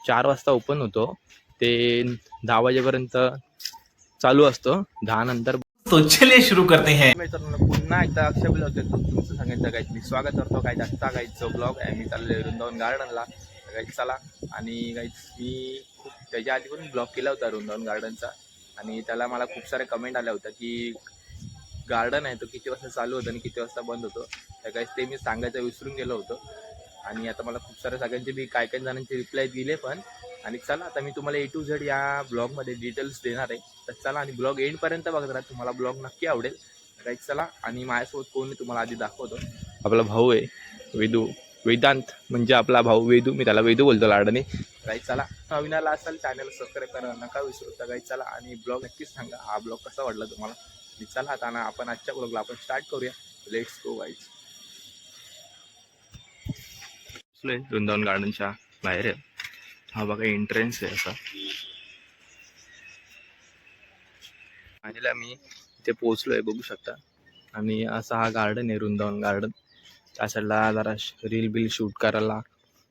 4 वाजता ओपन होतो ते 10 वाजेपर्यंत चालू असतो. 10 नंतर तो चलिए शुरू करते हैं. मित्रांनो पुन्हा एकदा अक्षय ब्लॉग तुमचं सांगायचं काय मी स्वागत करतो. काय आजचा गाईचा ब्लॉग आहे. मी चाललोय वृंदावन गार्डनला गाईच चला. आणि गाईच मी खूप त्याच्या आधी पण ब्लॉग केला होता वृंदावन गार्डनचा आणि त्याला मला खूप सारे कमेंट आल्या होत्या की गार्डन आहे तो किती वाजता चालू होतं आणि किती वाजता बंद होतो. त्या काहीच ते मी सांगायचं विसरून गेलो होतो आणि आता मला खूप साऱ्या सगळ्यांचे मी काय जणांचे रिप्लाय दिले पण. आणि चला आता मी तुम्हाला A to Z या ब्लॉगमध्ये डिटेल्स देणार आहे. तर चला आणि ब्लॉग एंडपर्यंत बघत राहा, तुम्हाला ब्लॉग नक्की आवडेल. राईट चला. आणि माझ्यासोबत कोण तुम्हाला आधी दाखवतो. आपला भाऊ आहे वेदांत म्हणजे आपला भाऊ वेदू, मी त्याला वेदू बोलतो लाडाने. राईट चला. नवीन असाल चॅनल सबस्क्राईब करा नका विसरू. तर राईट चला आणि ब्लॉग नक्कीच सांगा हा ब्लॉग कसा वाटला तुम्हाला. चला आता ना आपण आजच्या ब्लॉगला आपण स्टार्ट करूया. Let's go guys. वृंदावन गार्डनच्या बाहेर आहे. हा बघा एंट्रन्स आहे असा. आणि आम्ही इथे पोहोचलोय बघू शकता. आणि असा हा गार्डन आहे वृंदावन गार्डन. त्या साईडला जरा रील बिल शूट करायला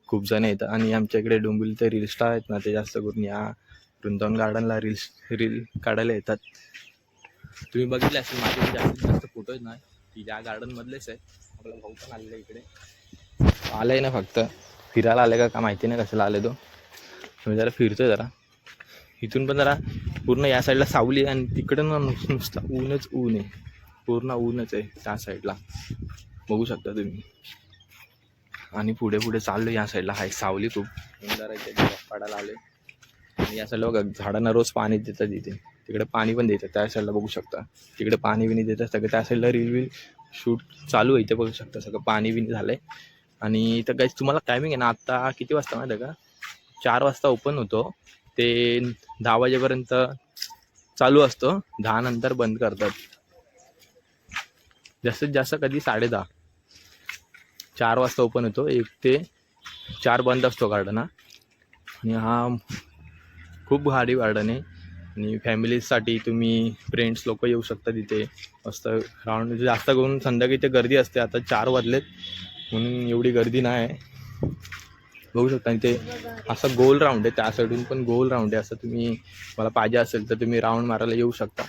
खूप जण येतात आणि आमच्या इकडे डोंबिवलीचे रील स्टार आहेत ना ते जास्त करून या वृंदावन गार्डनला रील काढायला येतात. तुम्ही बघितले असेल माझे जास्तीत जास्त फोटोज नाही की ज्या गार्डनमधलेच आहे. आपला भाऊ पण आलेला इकडे आलाय ना, फक्त फिरायला आले का माहिती नाही कशाला आले तो. मी जरा फिरतोय जरा. इथून पण जरा पूर्ण या साईडला सावली आहे आणि तिकडं ना नुसतं ऊनच ऊन आहे. पूर्ण ऊनच आहे त्या साईडला बघू शकता तुम्ही. आणि पुढे पुढे चाललो या साईडला हाय सावली खूप. जरा इथे पाडायला आले आणि या साईडला बघा झाडांना रोज पाणी देतात. इथे तिकडे पाणी पण देतात त्या साईडला बघू शकता. तिकडे पाणी बिणी देतात सगळं. त्या साईडला रील शूट चालू आहे. इथे बघू शकता सगळं पाणी बिणी झालं आहे. आणि इथं गाईज तुम्हाला टायमिंग आहे ना आत्ता किती वाजता माहिती आहे का, 4 वाजता ओपन होतो ते 10 वाजेपर्यंत चालू असतो. 10 नंतर बंद करतात. जास्तीत जास्त कधी 10:30. 4 वाजता ओपन होतो 1 ते 4 बंद असतो गार्डन हा. आणि हा खूप भारी गार्डन आहे. आणि फॅमिलीसाठी तुम्ही फ्रेंड्स लोक येऊ शकता तिथे मस्त राऊंड. जास्त करून संध्याकाळी इथे गर्दी असते. आता 4 वाजलेत म्हणून एवढी गर्दी नाही आहे बघू शकता. आणि ते असं गोल राऊंड आहे. त्या साईडून पण गोल राऊंड आहे. असं तुम्ही मला पाहिजे असेल तर तुम्ही राऊंड मारायला येऊ शकता.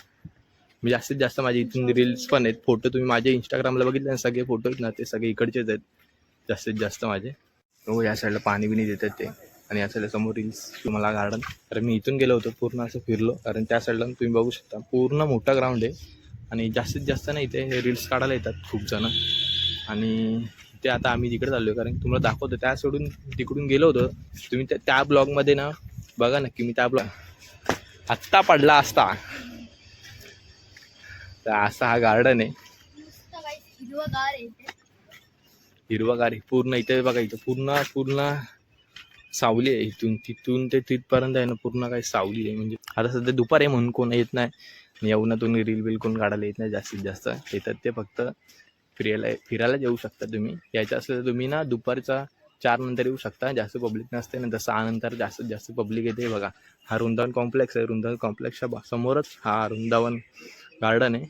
मी जास्तीत जास्त माझे इथून रील्स पण आहेत. फोटो तुम्ही माझे इंस्टाग्रामला बघितले ना सगळे फोटो आहेत ना ते सगळे इकडचेच आहेत जास्तीत जास्त माझे. हो या साईडला पाणी बिणी देतात ते. आणि या साईडला समोर रील्स तुम्हाला गार्डन. तर मी इथून गेलो होतो पूर्ण असं फिरलो कारण त्या साईडला तुम्ही बघू शकता पूर्ण मोठा ग्राउंड आहे. आणि जास्तीत जास्त ना इथे रील्स काढायला येतात खूप जण. आणि ते आता आम्ही तिकडे चाललो कारण तुम्हाला दाखवतो. त्या सोडून तिकडून गेलो होतो. तुम्ही त्या ब्लॉगमध्ये ना बघा नक्की. मी त्या ब्लॉग आत्ता पडला असता. तर असा हा गार्डन आहे. हिरवागार आहे पूर्ण. इथे बघा इथं पूर्ण सावली आहे. तिथून ते तिथपर्यंत आहे ना पूर्ण काही सावली आहे. म्हणजे आता सध्या दुपार आहे म्हणून कोण येत नाही. आणि येऊनातून रील बिल कोण काढायला येत नाही जास्तीत जास्त. येतात ते फक्त फिरायला येऊ शकता. तुम्ही यायचं असलं तर तुम्ही ना दुपारचा 4 नंतर येऊ शकता. जास्त पब्लिक नसते. नंतर 6 नंतर जास्तीत जास्त पब्लिक येते. बघा हा वृंदावन कॉम्प्लेक्स आहे. वृंदावन कॉम्प्लेक्सच्या समोरच हा वृंदावन गार्डन आहे.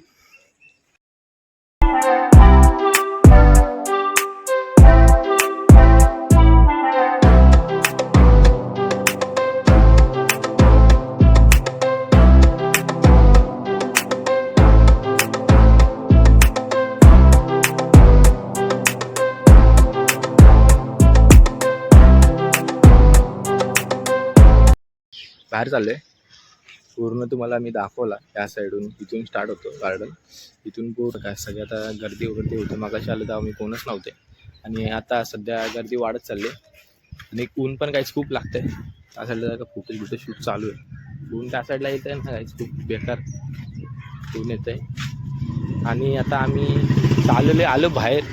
बाहेर चाललोय पूर्ण तुम्हाला मी दाखवला. या साईडून इथून स्टार्ट होतो गार्डन. इथून पूर्ण काय सगळं आता गर्दी होते. मागाशी आलं तेव्हा मी कोणच नव्हते. आणि आता सध्या गर्दी वाढत चालली. आणि ऊन पण काहीच खूप लागतंय. त्या साईडला फोटो शूट चालू आहे. ऊन त्या साईडला येत आहे ना काहीच खूप बेकार ऊन येत आहे. आणि आता आम्ही आलो बाहेर